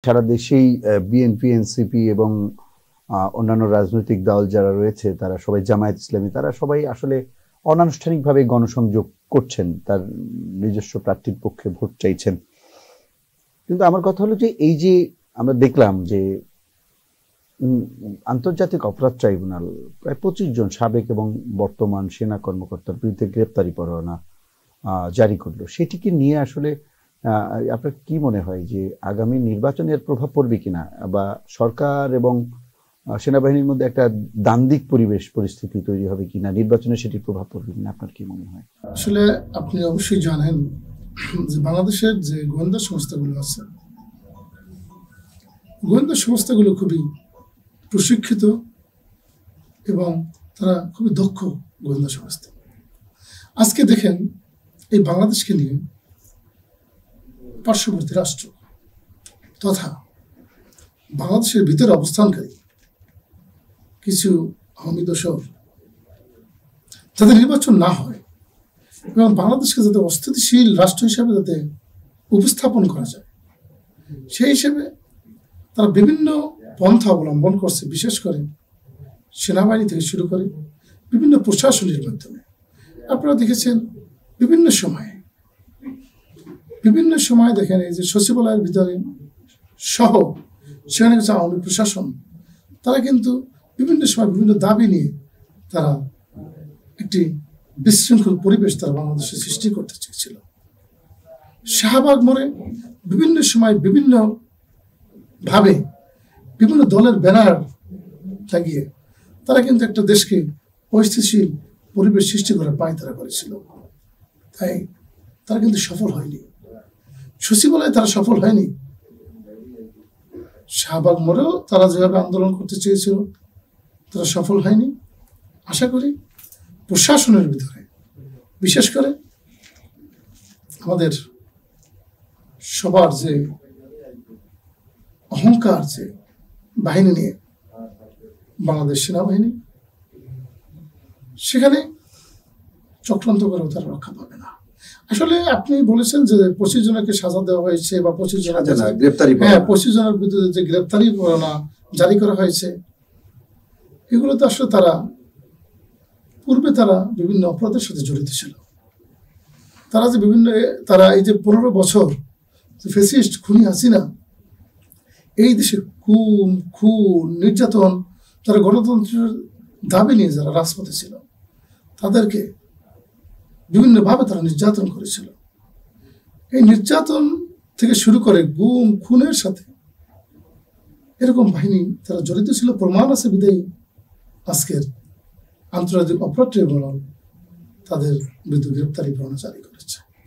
সারা দেশেই BNP, NCP এবং অন্যান্য রাজনৈতিক দল যারা রয়েছে তারা সবাই জামায়াত ইসলামী, তারা সবাই আসলে অনানুষ্ঠানিকভাবে গণসংযোগ করছেন, তার নিজস্ব প্রার্থীর পক্ষে ভোট চাইছেন। কিন্তু আমার কথা হলো যে এই যে আমরা দেখলাম যে আন্তর্জাতিক অপরাধ ট্রাইব্যুনাল প্রায় 25 জন সাবেক এবং বর্তমান সেনা কর্মকর্তার বিরুদ্ধে গ্রেপ্তারি পরোয়ানা জারি করলো, সেটিকে নিয়ে আসলে আপনার কি মনে হয় যে আগামী নির্বাচনের প্রভাব পড়বে কিনা, বা সরকার এবং সেনাবাহিনীর মধ্যে একটা দ্বান্দ্বিক পরিস্থিতি তৈরি হবে কিনা, নির্বাচনে সেটির প্রভাব পড়বে কিনা, আপনার কি মনে হয়? আসলে আপনি অবশ্যই জানেন যে বাংলাদেশের যে গোয়েন্দা সংস্থাগুলো আছে, গোয়েন্দা সংস্থাগুলো খুবই প্রশিক্ষিত এবং তারা খুবই দক্ষ গোয়েন্দা সংস্থা। আজকে দেখেন এই বাংলাদেশকে নিয়ে পার্শ্ববর্তী রাষ্ট্র তথা বাংলাদেশের ভিতরে অবস্থানকারী কিছু আওয়ামী দোসর যাতে নির্বাচন না হয় এবং বাংলাদেশকে যাতে অস্থিতিশীল রাষ্ট্র হিসেবে যাতে উপস্থাপন করা যায়, সেই হিসেবে তারা বিভিন্ন পন্থা অবলম্বন করছে। বিশেষ করে সেনাবাহিনী থেকে শুরু করে বিভিন্ন প্রশাসনের মাধ্যমে আপনারা দেখেছেন বিভিন্ন সময় দেখেন এই যে সচিবালয়ের ভিতরে সহ সেখানে কিছু আওয়ামী প্রশাসন, তারা কিন্তু বিভিন্ন সময় বিভিন্ন দাবি নিয়ে তারা একটি বিশৃঙ্খল পরিবেশ তারা বাংলাদেশে সৃষ্টি করতে চেয়েছিল। শাহবাগ মোড়ে বিভিন্ন সময় বিভিন্ন ভাবে বিভিন্ন দলের ব্যানার লাগিয়ে তারা কিন্তু একটা দেশকে অস্থিতিশীল পরিবেশ সৃষ্টি করার পায়তারা করেছিল। তাই তারা কিন্তু সফল হয়নি, সচিবালয়ে তারা সফল হয়নি, শাহবাগ মোড়েও তারা যেভাবে আন্দোলন করতে চেয়েছিল তারা সফল হয়নি। আশা করি প্রশাসনের ভিতরে বিশেষ করে আমাদের সবার যে অহংকার, যে বাহিনী নিয়ে বাংলাদেশ সেনাবাহিনী, সেখানে চক্রান্ত করেও তারা রক্ষা পাবে না। আসলে আপনি বলেছেন যে 25 জনকে সাজা দেওয়া হয়েছে বা 25 জনের বিরুদ্ধে যে গ্রেপ্তারি পরোয়ানা জারি করা হয়েছে, এগুলো তো আসলে পূর্বে তারা বিভিন্ন অপরাধের সাথে জড়িত ছিল। তারা এই যে 15 বছর ফ্যাসিস্ট খুনি হাসিনা এই দেশে খুন নির্যাতন, তারা গণতন্ত্রের দাবি নিয়ে যারা রাজপথে ছিল তাদেরকে বিভিন্নভাবে তারা নির্যাতন করেছিল। এই নির্যাতন থেকে শুরু করে গুম খুনের সাথে এরকম বাহিনী তারা জড়িত ছিল, প্রমাণ আছে বিদায়ী আজকের আন্তর্জাতিক অপরাধ ট্রাইব্যুনাল তাদের বিরুদ্ধে গ্রেপ্তারি পরোয়ানা জারি করেছে।